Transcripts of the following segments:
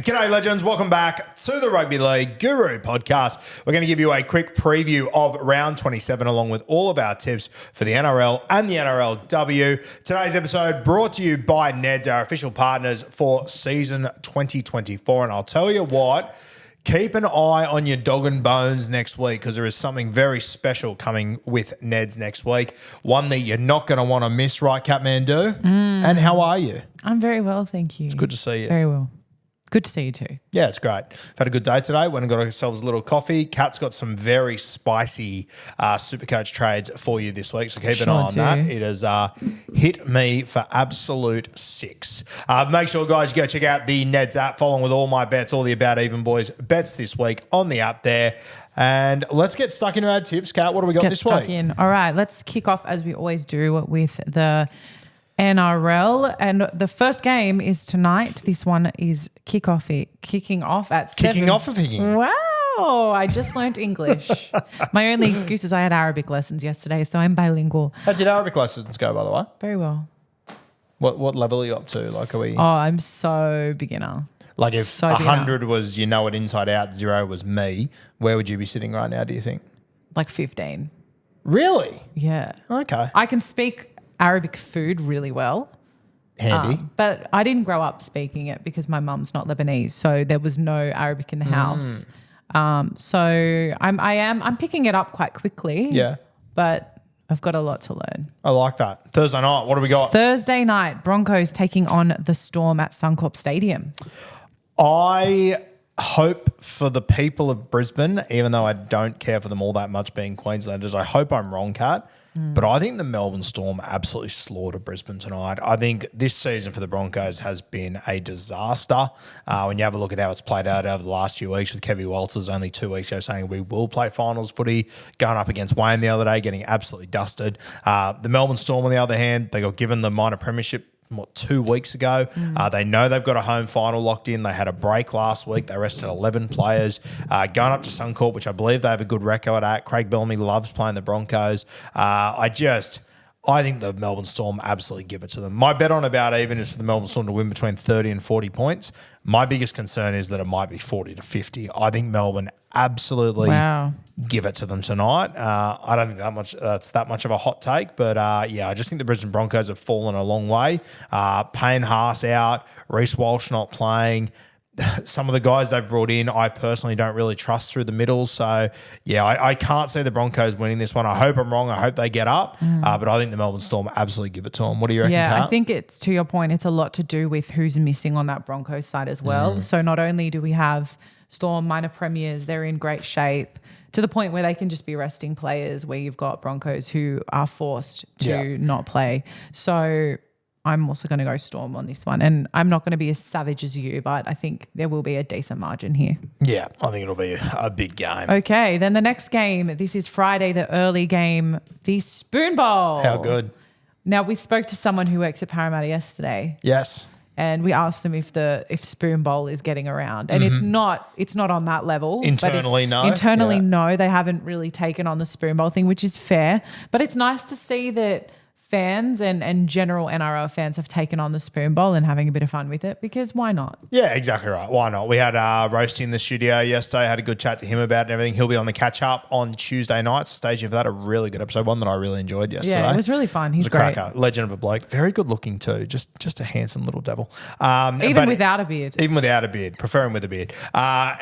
G'day, legends. Welcome back to the Rugby League Guru podcast. We're going to give you a quick preview of round 27 along with all of our tips for the NRL and the NRLW. Today's episode brought to you by Neds, our official partners for season 2024. And I'll tell you what, keep an eye on your dog and bones next week because there is something very special coming with Neds next week. One that you're not going to want to miss, right, Kathmandu? And how are you? I'm very well, thank you. It's good to see you. Very well. Good to see you too. Yeah, it's great. We've had a good day today. Went and got ourselves a little coffee. Kat's got some very spicy Supercoach trades for you this week, so keep an eye on that. It has hit me for absolute 6. Make sure, guys, you go check out the Neds app, following with all my bets, all the About Even Boys bets this week on the app there. And let's get stuck into our tips. Kat, what do we got this week? All right, let's kick off as we always do with the NRL, and the first game is tonight. This one is kicking off at 7. Kicking off of kicking. Wow, I just learnt English. My only excuse is I had Arabic lessons yesterday, so I'm bilingual. How did Arabic lessons go, by the way? Very well. What level are you up to? Like, are we? Oh, I'm so beginner. Like, if 100 was you know it inside out, 0 was me, where would you be sitting right now, do you think? Like 15. Really? Yeah. Okay. I can speak Arabic food really well. Handy. But I didn't grow up speaking it because my mum's not Lebanese, so there was no Arabic in the house. So I'm picking it up quite quickly. Yeah. But I've got a lot to learn. I like that. Thursday night, what do we got? Thursday night, Broncos taking on the Storm at Suncorp Stadium. I hope for the people of Brisbane, even though I don't care for them all that much being Queenslanders, I hope I'm wrong, Kat. But I think the Melbourne Storm absolutely slaughtered Brisbane tonight. I think this season for the Broncos has been a disaster. When you have a look at how it's played out over the last few weeks with Kevin Walters only 2 weeks ago saying we will play finals footy, going up against Wayne the other day, getting absolutely dusted. The Melbourne Storm, on the other hand, they got given the minor premiership 2 weeks ago. They know they've got a home final locked in. They had a break last week. They rested 11 players. Going up to Suncorp, which I believe they have a good record at. Craig Bellamy loves playing the Broncos. I think the Melbourne Storm absolutely give it to them. My bet on About Even is for the Melbourne Storm to win between 30 and 40 points. My biggest concern is that it might be 40 to 50. I think Melbourne absolutely give it to them tonight. I don't think that's that much of a hot take, but I just think the Brisbane Broncos have fallen a long way. Payne Haas out, Reece Walsh not playing. Some of the guys they've brought in, I personally don't really trust through the middle. So, I can't see the Broncos winning this one. I hope I'm wrong. I hope they get up. But I think the Melbourne Storm absolutely give it to them. What do you reckon, Kat? I think it's, to your point, it's a lot to do with who's missing on that Broncos side as well. So not only do we have Storm minor premiers, they're in great shape to the point where they can just be resting players, where you've got Broncos who are forced to not play. So I'm also going to go Storm on this one. And I'm not going to be as savage as you, but I think there will be a decent margin here. Yeah, I think it'll be a big game. Okay, then the next game, this is Friday, the early game, the Spoon Bowl. How good? Now, we spoke to someone who works at Parramatta yesterday. Yes. And we asked them if Spoon Bowl is getting around. And it's not on that level. Internally, no. Internally, no. They haven't really taken on the Spoon Bowl thing, which is fair. But it's nice to see that fans and general NRL fans have taken on the Spoon Bowl and having a bit of fun with it, because why not? Yeah, exactly right. Why not? We had Roasty in the studio yesterday. Had a good chat to him about it and everything. He'll be on the catch up on Tuesday nights. Staging for that, a really good episode, one that I really enjoyed yesterday. Yeah, it was really fun. He's great. Cracker, legend of a bloke, very good looking too. Just a handsome little devil. Even without a beard. Even without a beard, prefer him with a beard.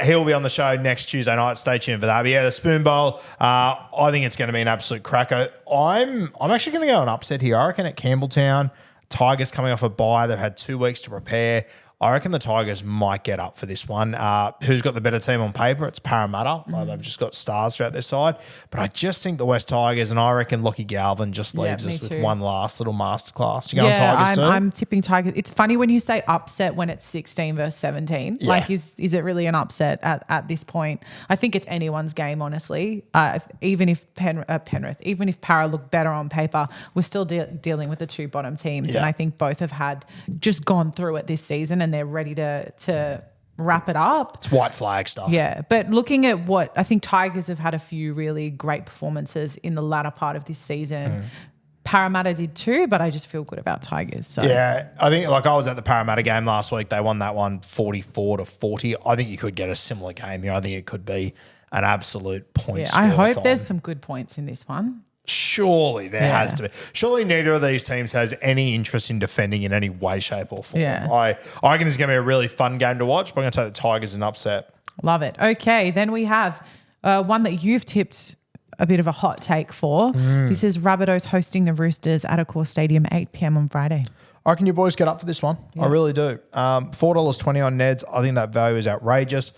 He'll be on the show next Tuesday night. Stay tuned for that. But yeah, the Spoon Bowl. I think it's going to be an absolute cracker. I'm actually going to go an upset here. I reckon at Campbelltown, Tigers coming off a bye. They've had 2 weeks to prepare. I reckon the Tigers might get up for this one. Who's got the better team on paper? It's Parramatta. They've just got stars throughout their side. But I just think the West Tigers, and I reckon Lockie Galvin just leaves us with one last little masterclass. You going Tigers too? I'm tipping Tigers. It's funny when you say upset when it's 16 versus 17. Yeah. Like, is it really an upset at this point? I think it's anyone's game, honestly. Even if Penrith, even if Para look better on paper, we're still dealing with the two bottom teams. Yeah. And I think both have just gone through it this season, and they're ready to wrap it up. It's white flag stuff. Yeah, but looking at what I think Tigers have had a few really great performances in the latter part of this season. Parramatta did too, but I just feel good about Tigers. So Yeah, I think like I was at the Parramatta game last week. They won that one 44-40. I think you could get a similar game here. I think it could be an absolute point. I hope score-a-thon. there's some good points in this one. Surely there has to be. Surely neither of these teams has any interest in defending in any way, shape, or form. Yeah. I reckon this is going to be a really fun game to watch, but I'm going to take the Tigers in upset. Love it. Okay, then we have one that you've tipped a bit of a hot take for. This is Rabbitohs hosting the Roosters at Accor Stadium, 8 p.m. on Friday. I reckon you boys get up for this one. I really do. $4.20 on Neds. I think that value is outrageous.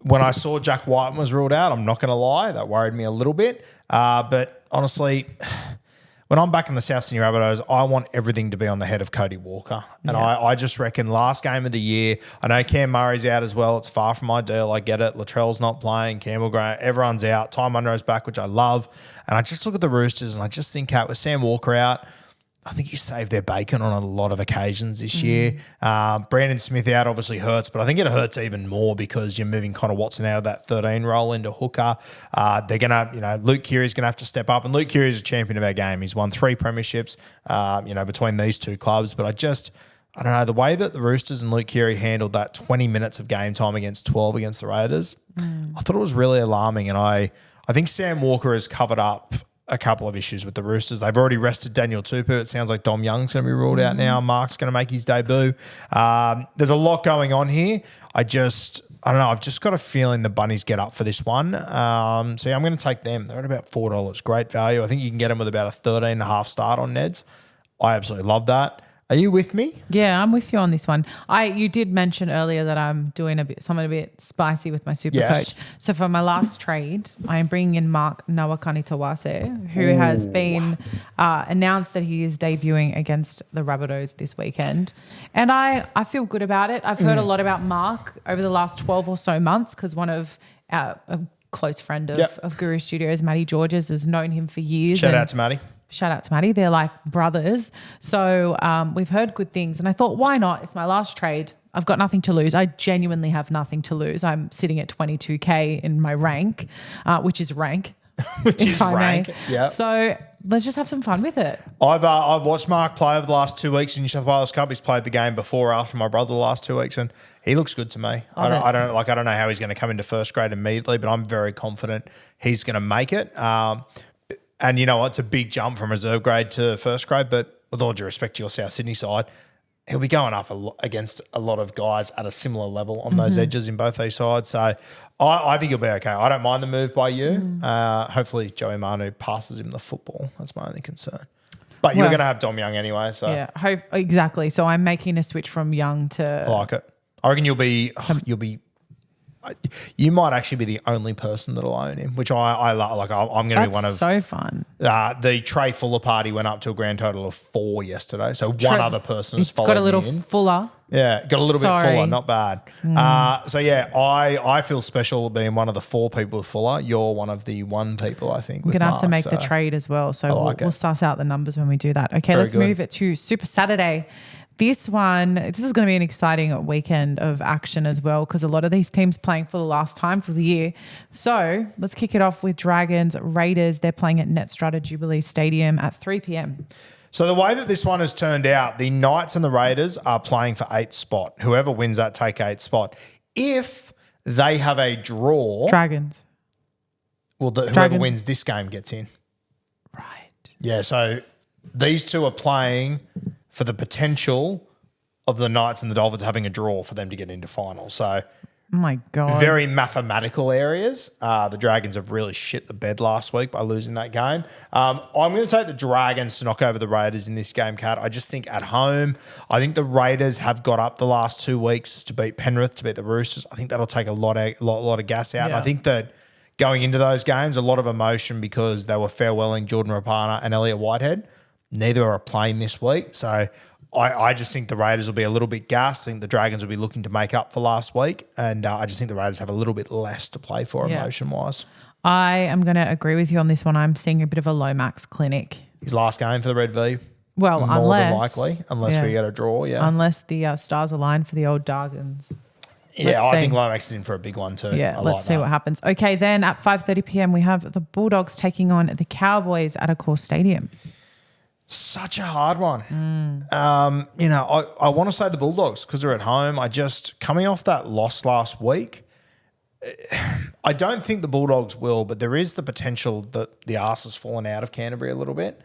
When I saw Jack Whiten was ruled out, I'm not going to lie, that worried me a little bit. But honestly, when I'm back in the South Sydney Rabbitohs, I want everything to be on the head of Cody Walker. And I just reckon last game of the year, I know Cam Murray's out as well. It's far from ideal. I get it. Latrell's not playing. Campbell Grant, everyone's out. Ty Munro's back, which I love. And I just look at the Roosters and I just think, with Sam Walker out, I think you saved their bacon on a lot of occasions this year. Brandon Smith out obviously hurts, but I think it hurts even more because you're moving Connor Watson out of that 13 role into hooker. They're going to, Luke Keary's going to have to step up. And Luke Keary is a champion of our game. He's won 3 premierships, between these two clubs. But I don't know, the way that the Roosters and Luke Keary handled that 20 minutes of game time against 12 against the Raiders, I thought it was really alarming. And I think Sam Walker has covered up a couple of issues with the Roosters. They've already rested Daniel Tupou. It sounds like Dom Young's going to be ruled out now. Mark's going to make his debut. There's a lot going on here. I don't know. I've just got a feeling the Bunnies get up for this one. I'm going to take them. They're at about $4. Great value. I think you can get them with about a 13.5 start on Neds. I absolutely love that. Are you with me? Yeah, I'm with you on this one. You did mention earlier that I'm doing something a bit spicy with my super coach. So for my last trade, I am bringing in Mark Nawaqanitawase, who has been announced that he is debuting against the Rabbitohs this weekend. And I feel good about it. I've heard a lot about Mark over the last 12 or so months because one of a close friend of Guru Studios, Matty Georges, has known him for years. Shout out to Matty. Shout out to Maddie. They're like brothers. So we've heard good things. And I thought, why not? It's my last trade. I've got nothing to lose. I genuinely have nothing to lose. I'm sitting at 22K in my rank, which is rank. Which is rank. Yeah. So let's just have some fun with it. I've watched Mark play over the last 2 weeks in New South Wales Cup. He's played the game before or after my brother the last 2 weeks, and he looks good to me. I don't know how he's going to come into first grade immediately, but I'm very confident he's going to make it. And you know what? It's a big jump from reserve grade to first grade, but with all due respect to your South Sydney side, he'll be going up against a lot of guys at a similar level on those edges in both these sides. So I think he'll be okay. I don't mind the move by you. Hopefully Joey Manu passes him the football. That's my only concern. But you're going to have Dom Young anyway. So yeah, exactly. So I'm making a switch from Young to... I like it. I reckon you'll be... You might actually be the only person that'll own him, which I love. Like I'm going to be one of... so fun. The Trey Fuller party went up to a grand total of 4 yesterday. So one other person has followed got a little in. fuller. Yeah, got a little bit fuller, not bad. I feel special being one of the 4 people with Fuller. You're one of the 1 people, I think. We're going to have to make the trade as well. So we'll suss out the numbers when we do that. Okay, let's move it to Super Saturday. This is going to be an exciting weekend of action as well because a lot of these teams playing for the last time for the year. So let's kick it off with Dragons, Raiders. They're playing at Netstrata Jubilee Stadium at 3 p.m. So the way that this one has turned out, the Knights and the Raiders are playing for 8th spot. Whoever wins that, take 8th spot. If they have a draw... Dragons. Well, whoever wins this game gets in. Right. Yeah, so these two are playing... for the potential of the Knights and the Dolphins having a draw for them to get into finals. So, oh my God. Very mathematical areas. The Dragons have really shit the bed last week by losing that game. I'm going to take the Dragons to knock over the Raiders in this game, Kat. I just think at home, I think the Raiders have got up the last 2 weeks to beat Penrith, to beat the Roosters. I think that'll take a lot of gas out. Yeah. And I think that going into those games, a lot of emotion because they were farewelling Jordan Rapana and Elliott Whitehead. Neither are playing this week. So I just think the Raiders will be a little bit gassed. I think the Dragons will be looking to make up for last week. And I just think the Raiders have a little bit less to play for emotion-wise. I am going to agree with you on this one. I'm seeing a bit of a Lomax clinic. His last game for the Red V. Well, more than likely, unless we get a draw, Unless the stars align for the old Dargans. I think Lomax is in for a big one too. Yeah, let's see what happens. Okay, then at 5:30 p.m. we have the Bulldogs taking on the Cowboys at Accor Stadium. Such a hard one. I want to say the Bulldogs because they're at home. Coming off that loss last week, I don't think the Bulldogs will, but there is the potential that the arse has fallen out of Canterbury a little bit.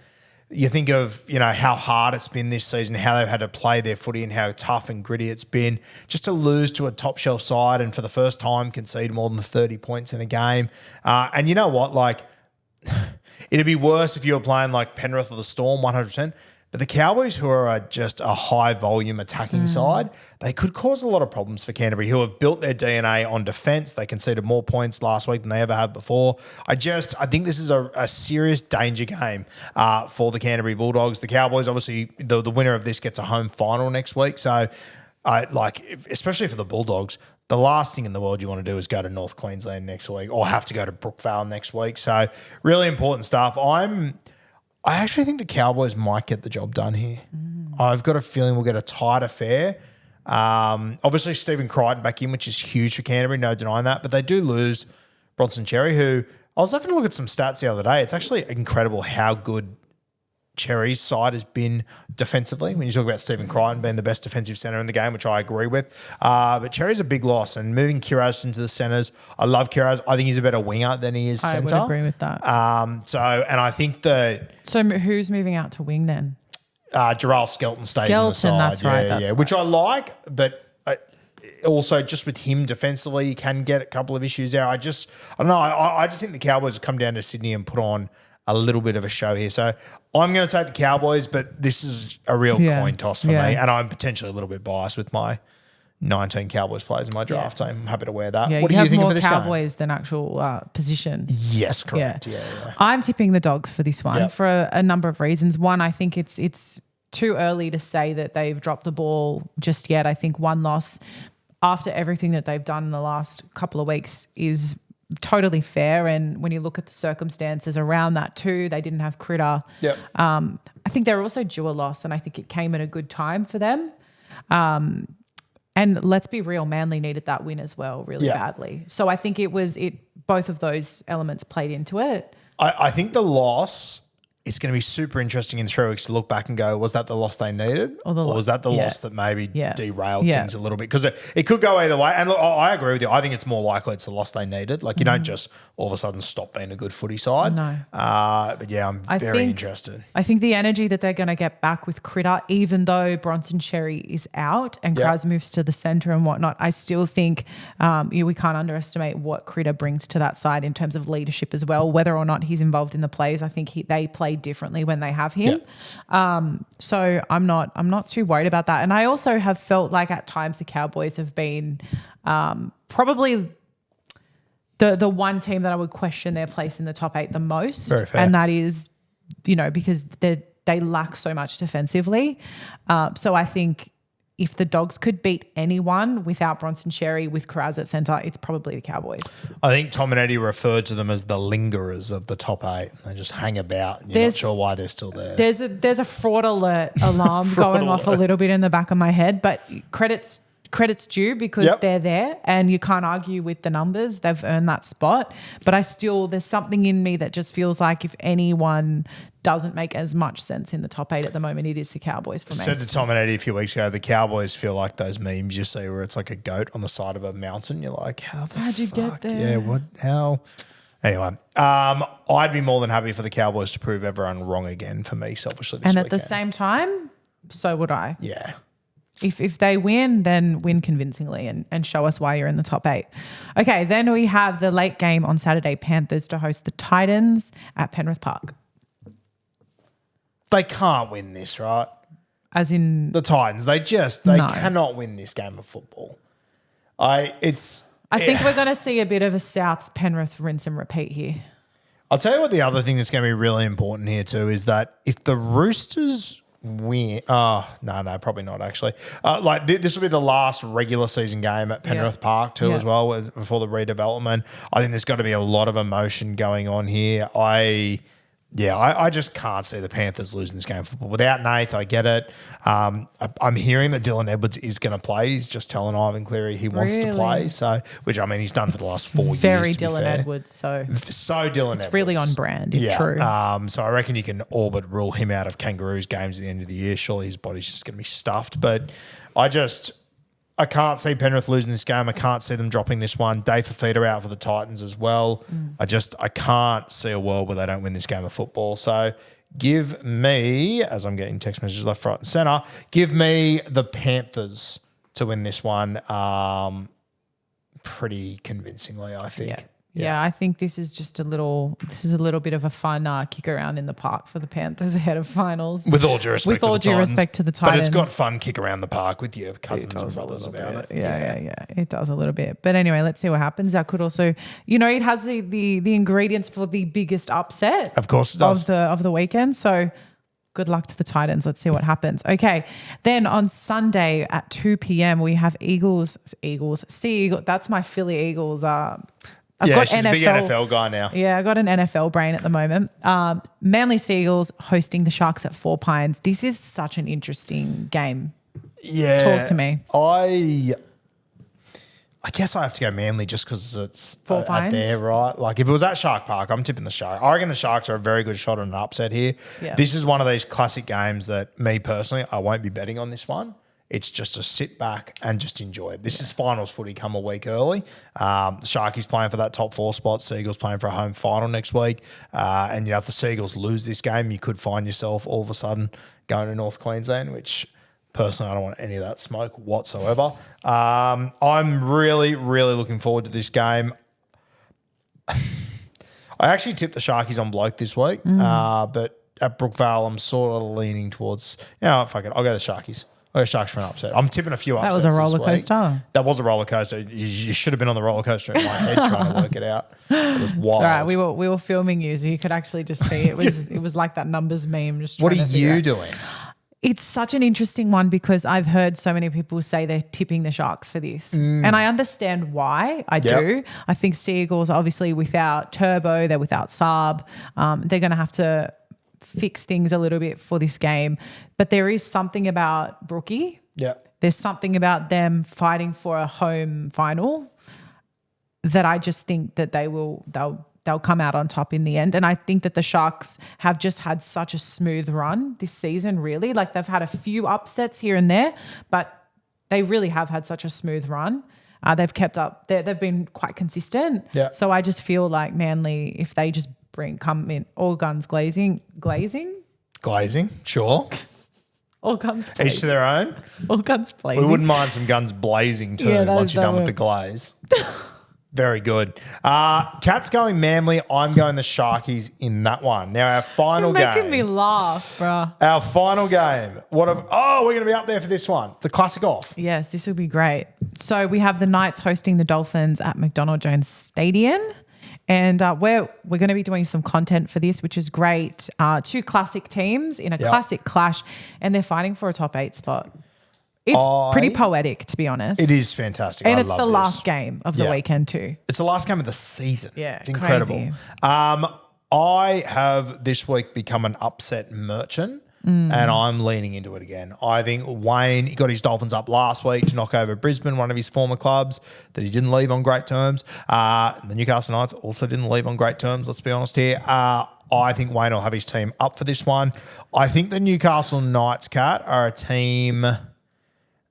You think of, how hard it's been this season, how they've had to play their footy and how tough and gritty it's been just to lose to a top shelf side and for the first time concede more than 30 points in a game. And you know what? Like, it'd be worse if you were playing like Penrith or the Storm 100%. But the Cowboys, who are just a high-volume attacking side, they could cause a lot of problems for Canterbury, who have built their DNA on defence. They conceded more points last week than they ever have before. I think this is a serious danger game for the Canterbury Bulldogs. The Cowboys, obviously, the winner of this gets a home final next week. So, especially for the Bulldogs, the last thing in the world you want to do is go to North Queensland next week or have to go to Brookvale next week. So, really important stuff. I actually think the Cowboys might get the job done here. I've got a feeling we'll get a tight affair. Obviously, Stephen Crichton back in, which is huge for Canterbury, no denying that. But they do lose Bronson Cherry, who I was having a look at some stats the other day. It's actually incredible how good Cherry's side has been defensively. When you talk about Stephen Crichton being the best defensive centre in the game, which I agree with. But Cherry's a big loss. And moving Kiraz into the centres, I love Kiraz. I think he's a better winger than he is centre. I would agree with that. And I think that... So who's moving out to wing then? Jarrell Skelton stays on the side. That's right. That's right. Which I like, but also just with him defensively, he can get a couple of issues there. I don't know. I just think the Cowboys have come down to Sydney and put on a little bit of a show here. So I'm going to take the Cowboys, but this is a real coin toss for me. And I'm potentially a little bit biased with my 19 Cowboys players in my draft team. I'm happy to wear that. Yeah, what do you think of this Cowboys than actual position. Yes, correct. Yeah. I'm tipping the Dogs for this one for a number of reasons. One, I think it's too early to say that they've dropped the ball just yet. I think one loss after everything that they've done in the last couple of weeks is totally fair. And when you look at the circumstances around that too, they didn't have Critter. Yep. I think they're also due a loss, and I think it came at a good time for them. And let's be real, Manly needed that win as well really badly. So I think both of those elements played into it. I think the loss, it's going to be super interesting in 3 weeks to look back and go, was that the loss they needed? Or was that the loss that maybe derailed things a little bit? Because it could go either way. And look, I agree with you. I think it's more likely it's the loss they needed. Like you don't just all of a sudden stop being a good footy side. No. But yeah, I'm very interested. I think the energy that they're going to get back with Critter, even though Bronson Cherry is out and Kraz moves to the centre and whatnot, I still think we can't underestimate what Critter brings to that side in terms of leadership as well. Whether or not he's involved in the plays, I think they play differently when they have him. So I'm not too worried about that. And I also have felt like at times the Cowboys have been probably the one team that I would question their place in the top 8 the most. Very fair. And that is, because they lack so much defensively. So I think if the Dogs could beat anyone without Bronson Cherry with Kiraz at centre, it's probably the Cowboys. I think Tom and Eddie referred to them as the lingerers of the top 8. They just hang about and you're not sure why they're still there. There's a fraud alert alarm going off a little bit in the back of my head, but credit's due because they're there and you can't argue with the numbers. They've earned that spot. But there's something in me that just feels like if anyone doesn't make as much sense in the top 8 at the moment, it is the Cowboys for me. Said to Tom and Eddie a few weeks ago, the Cowboys feel like those memes you see where it's like a goat on the side of a mountain. You're like, how'd you get there? Yeah, what? How? Anyway, I'd be more than happy for the Cowboys to prove everyone wrong again for me, selfishly this And weekend. at the same time, so would I. Yeah. If they win, then win convincingly and show us why you're in the top 8. Okay, then we have the late game on Saturday, Panthers to host the Titans at Penrith Park. They can't win this, right? As in the Titans. They cannot win this game of football. I think we're going to see a bit of a South Penrith rinse and repeat here. I'll tell you what the other thing that's going to be really important here too is that if the Roosters win, no, probably not actually. This will be the last regular season game at Penrith Park too as well before the redevelopment. I think there's got to be a lot of emotion going on here. Yeah, I just can't see the Panthers losing this game of football. Without Nath, I get it. I'm hearing that Dylan Edwards is going to play. He's just telling Ivan Cleary he wants to play. So, which I mean, he's done for the last 4 years. Very Dylan Edwards. So Dylan Edwards. It's really on brand, if true. So I reckon you can all but rule him out of Kangaroos games at the end of the year. Surely his body's just going to be stuffed. But I can't see Penrith losing this game. I can't see them dropping this one. Dave Fafita out for the Titans as well. I can't see a world where they don't win this game of football. So give me, as I'm getting text messages left, right and centre, give me the Panthers to win this one pretty convincingly, I think. Yeah, I think this is a little bit of a fun kick around in the park for the Panthers ahead of finals. With all due respect to the Titans. But it's got fun kick around the park with your cousins and brothers about it. Yeah. It does a little bit. But anyway, let's see what happens. That could also, it has the ingredients for the biggest upset. Of course it does. Of the weekend. So good luck to the Titans. Let's see what happens. Okay. Then on Sunday at 2 p.m, we have Eagles. That's my Philly Eagles. She's a big NFL guy now. Yeah, I got an NFL brain at the moment. Manly Seagulls hosting the Sharks at Four Pines. This is such an interesting game. Yeah. Talk to me. I guess I have to go Manly just because it's Four Pines there, right? Like if it was at Shark Park, I'm tipping the Sharks. I reckon the Sharks are a very good shot at an upset here. Yeah. This is one of these classic games that me personally, I won't be betting on this one. It's just to sit back and just enjoy it. This is finals footy come a week early. The Sharkies playing for that top 4 spot. Seagulls playing for a home final next week. And if the Seagulls lose this game, you could find yourself all of a sudden going to North Queensland, which personally I don't want any of that smoke whatsoever. I'm really, really looking forward to this game. I actually tipped the Sharkies on bloke this week, but at Brookvale I'm sort of leaning towards, fuck it, I'll go the Sharkies. I'll go Sharks for an upset. I'm tipping a few upsets. That was a roller coaster. That was a roller coaster. You should have been on the roller coaster in my head trying to work it out. It was wild. It's all right. We were filming you, so you could actually just see it was like that numbers meme. Just what are you doing? It's such an interesting one because I've heard so many people say they're tipping the Sharks for this. And I understand why. I do. I think Seagulls, obviously without Turbo, they're without Saab. They're going to have to fix things a little bit for this game. But there is something about Brookie. Yeah. There's something about them fighting for a home final that I just think that they'll come out on top in the end. And I think that the Sharks have just had such a smooth run this season, really. Like they've had a few upsets here and there, but they really have had such a smooth run. They've kept up. They've been quite consistent. Yeah. So I just feel like Manly, if they just come in all guns glazing, sure. all guns blazing. Each to their own. All guns blazing. We wouldn't mind some guns blazing too once you're done with the glaze. Very good. Cat's going Manly. I'm going the Sharkies in that one. Now our final game. You're making me laugh, bro. Our final game. We're going to be up there for this one. The classic off. Yes, this will be great. So we have the Knights hosting the Dolphins at McDonald Jones Stadium. And we're going to be doing some content for this, which is great. 2 classic teams in a classic clash, and they're fighting for a top 8 spot. It's pretty poetic, to be honest. It is fantastic. And it's the last game of the weekend too. It's the last game of the season. Yeah, it's incredible. Crazy. I have this week become an upset merchant. And I'm leaning into it again. I think Wayne, he got his Dolphins up last week to knock over Brisbane, one of his former clubs that he didn't leave on great terms. The Newcastle Knights also didn't leave on great terms, let's be honest here. I think Wayne will have his team up for this one. I think the Newcastle Knights, Cat, are a team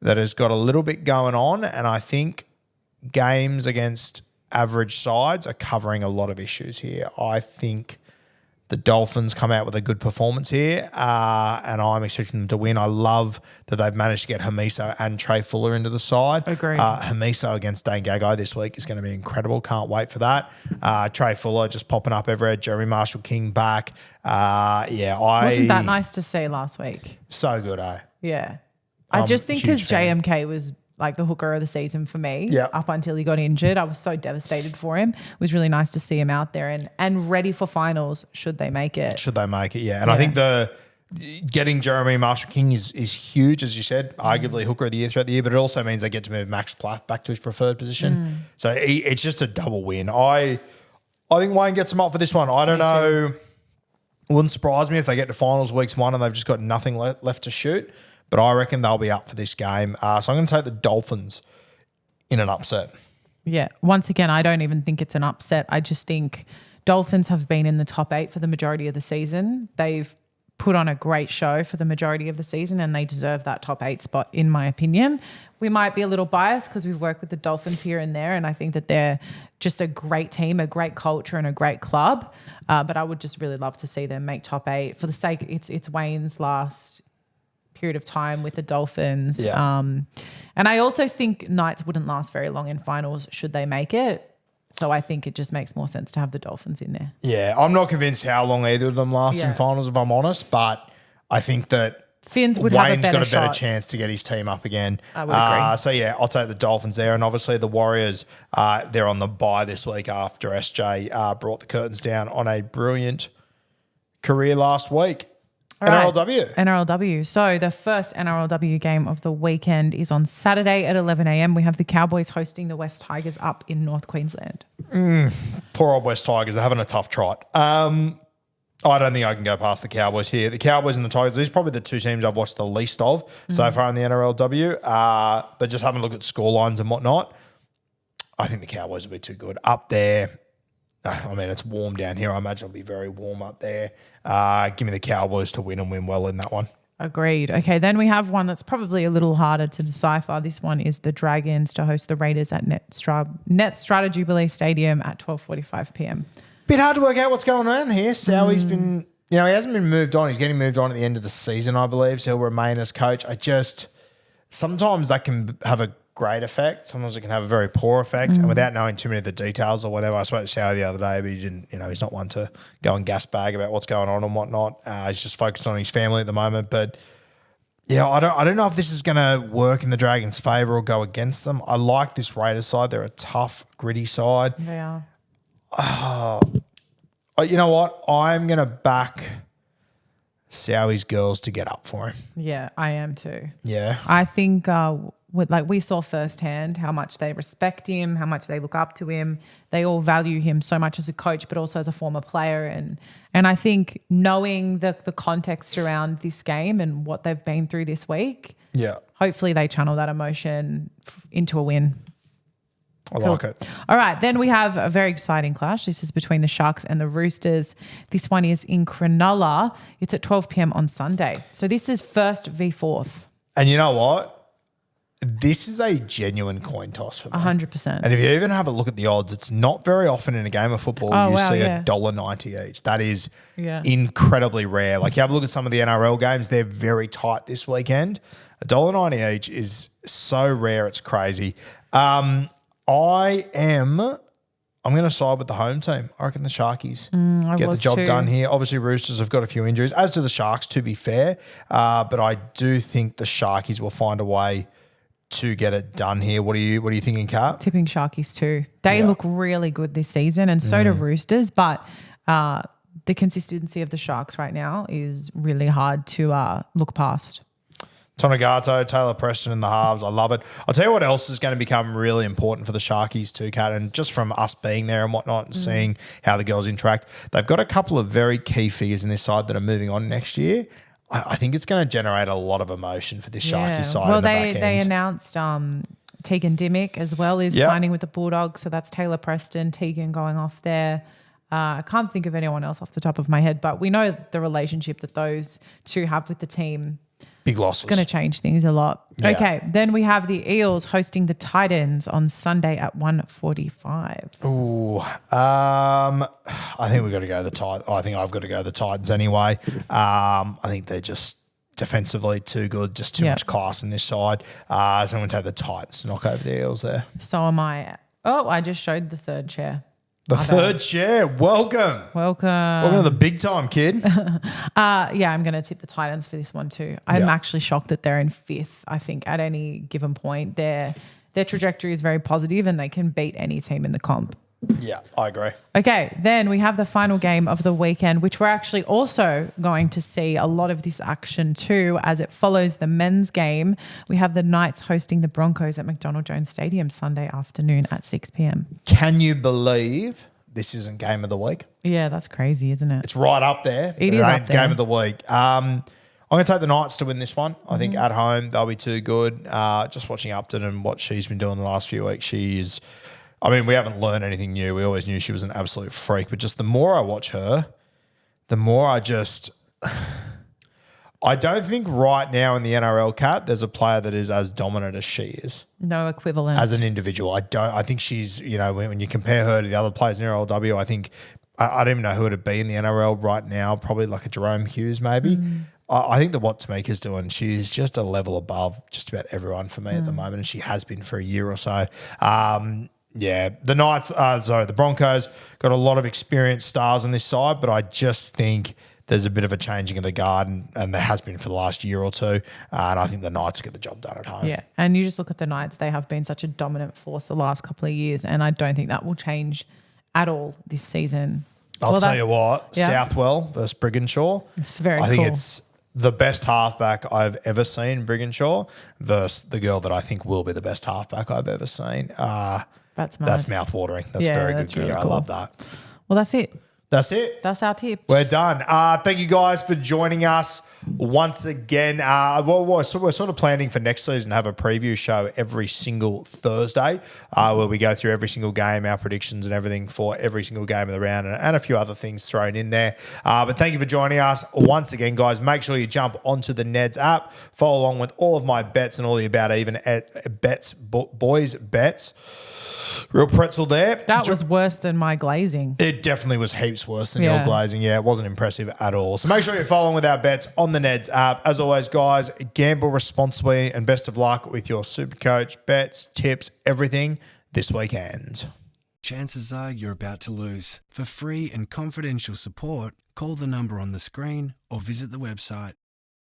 that has got a little bit going on, and I think games against average sides are covering a lot of issues here. I think the Dolphins come out with a good performance here, and I'm expecting them to win. I love that they've managed to get Hamiso and Trey Fuller into the side. Agreed. Hamiso against Dane Gagai this week is going to be incredible. Can't wait for that. Trey Fuller just popping up everywhere. Jeremy Marshall-King back. Wasn't that nice to see last week? So good, eh? Yeah. I just think because huge fan. JMK was like the hooker of the season for me Yep. up until he got injured. I was so devastated for him. It was really nice to see him out there and ready for finals should they make it. Should they make it, yeah. And I think getting Jeremy Marshall-King is huge, as you said, arguably hooker of the year throughout the year, but it also means they get to move Max Plath back to his preferred position. So it's just a double win. I think Wayne gets him up for this one. I don't know. Wouldn't surprise me if they get to finals weeks 1 and they've just got nothing left to shoot. But I reckon they'll be up for this game. So I'm going to take the Dolphins in an upset. Yeah. Once again, I don't even think it's an upset. I just think Dolphins have been in the top 8 for the majority of the season. They've put on a great show for the majority of the season and they deserve that top 8 spot, in my opinion. We might be a little biased because we've worked with the Dolphins here and there, and I think that they're just a great team, a great culture and a great club. But I would just really love to see them make top 8 for the sake, it's Wayne's last period of time with the Dolphins. Yeah. And I also think Knights wouldn't last very long in finals should they make it. So I think it just makes more sense to have the Dolphins in there. Yeah, I'm not convinced how long either of them last in finals, if I'm honest, but I think that Finns would Wayne's have a better got a better shot. chance to get his team up again. I would agree. So, yeah, I'll take the Dolphins there. And obviously the Warriors, they're on the bye this week after SJ brought the curtains down on a brilliant career last week. All right. NRLW. NRLW. So the first NRLW game of the weekend is on Saturday at 11 a.m. We have the Cowboys hosting the West Tigers up in North Queensland. Poor old West Tigers. They're having a tough trot. I don't think I can go past the Cowboys here. The Cowboys and the Tigers, these are probably the two teams I've watched the least of so far in the NRLW. But just having a look at score lines and whatnot, I think the Cowboys will be too good. Up there, I mean, it's warm down here. I imagine it'll be very warm up there. Give me the Cowboys to win and win well in that one. Agreed. Okay, then we have one that's probably a little harder to decipher. This one is the Dragons to host the Raiders at Netstrata Jubilee Stadium at 12:45 p.m. Bit hard to work out what's going on here. Sowie's been, he hasn't been moved on. He's getting moved on at the end of the season, I believe. So he'll remain as coach. Sometimes that can have a great effect. Sometimes it can have a very poor effect. And without knowing too many of the details or whatever, I spoke to Sowie the other day, but he didn't, he's not one to go and gas bag about what's going on and whatnot. He's just focused on his family at the moment. But yeah, I don't know if this is going to work in the Dragons' favour or go against them. I like this Raiders side. They're a tough, gritty side. They are. You know what? I'm going to back Sowie's girls to get up for him. Yeah, I am too. Yeah. I think we saw firsthand how much they respect him, how much they look up to him. They all value him so much as a coach, but also as a former player. And I think knowing the context around this game and what they've been through this week, Yeah. hopefully they channel that emotion into a win. I like it. All right, then we have a very exciting clash. This is between the Sharks and the Roosters. This one is in Cronulla. It's at 12 p.m. on Sunday. So this is first v fourth. And you know what? This is a genuine coin toss for me. 100%. And if you even have a look at the odds, it's not very often in a game of football you see yeah. $1.90 each. That is Yeah. incredibly rare. Like you have a look at some of the NRL games, they're very tight this weekend. $1.90 each is so rare, it's crazy. I'm going to side with the home team. I reckon the Sharkies get the job done here. Obviously, Roosters have got a few injuries, as do the Sharks, to be fair. But I do think the Sharkies will find a way to get it done here. What are you thinking, Kat? Tipping Sharkies too. They look really good this season and so do Roosters, but the consistency of the Sharks right now is really hard to look past. Tonagato, Taylor Preston in the halves. I love it. I'll tell you what else is going to become really important for the Sharkies too, Kat, and just from us being there and whatnot and seeing how the girls interact, they've got a couple of very key figures in this side that are moving on next year. I think it's going to generate a lot of emotion for this Sharkies side. Well, in the back end. they announced Tegan Dimmick as well is signing with the Bulldogs. So that's Taylor Preston, Tegan going off there. I can't think of anyone else off the top of my head, but we know the relationship that those two have with the team. Big losses. It's going to change things a lot. Yeah. Okay, then we have the Eels hosting the Titans on Sunday at 1:45. Ooh, I think we've got to go the Titans. I think I've got to go the Titans anyway. I think they're just defensively too good, just too much class in this side. So I'm going to take the Titans to knock over the Eels there. So am I. Oh, I just showed the third chair. The third chair. Welcome to the big time, kid. I'm going to tip the Titans for this one too. I'm actually shocked that they're in fifth. I think at any given point, their trajectory is very positive and they can beat any team in the comp. Yeah, I agree. Okay, then we have the final game of the weekend, which we're actually also going to see a lot of this action too, as it follows the men's game. We have the Knights hosting the Broncos at McDonald Jones Stadium Sunday afternoon at 6 p.m. Can you believe this isn't game of the week. Yeah, that's crazy, isn't it? It's right up there. It is ain't up there. game of the week. I'm going to take the Knights to win this one. I think at home they'll be too good. Just watching Upton and what she's been doing the last few weeks, we haven't learned anything new. We always knew she was an absolute freak, but just the more I watch her, the more I don't think right now in the NRL, Cat, there's a player that is as dominant as she is. No equivalent. As an individual. I think she's, when you compare her to the other players in NRLW, I think, I don't even know who it'd be in the NRL right now, probably like a Jerome Hughes maybe. I think that what Tamika's doing, she's just a level above just about everyone for me at the moment, and she has been for a year or so. The Broncos got a lot of experienced stars on this side, but I just think there's a bit of a changing of the guard, and there has been for the last year or two. And I think the Knights will get the job done at home. Yeah, and you just look at the Knights, they have been such a dominant force the last couple of years, and I don't think that will change at all this season. I'll tell you what, yeah. Southwell versus Brigginshaw. It's very I think cool. it's the best halfback I've ever seen, Brigginshaw, versus the girl that I think will be the best halfback I've ever seen. That's mouth-watering. That's very that's good gear. really cool. I love that. Well, that's it. That's it. That's our tip. We're done. Thank you guys for joining us once again. We're sort of planning for next season to have a preview show every single Thursday where we go through every single game, our predictions and everything for every single game of the round, and a few other things thrown in there. But thank you for joining us once again, guys. Make sure you jump onto the Neds app, follow along with all of my bets and all the About Even bets, boys bets. Real pretzel there. That was worse than my glazing. It definitely was heaps worse than your glazing. Yeah, it wasn't impressive at all. So make sure you're following with our bets on the Neds app. As always, guys, gamble responsibly and best of luck with your Supercoach bets, tips, everything this weekend. Chances are you're about to lose. For free and confidential support, call the number on the screen or visit the website.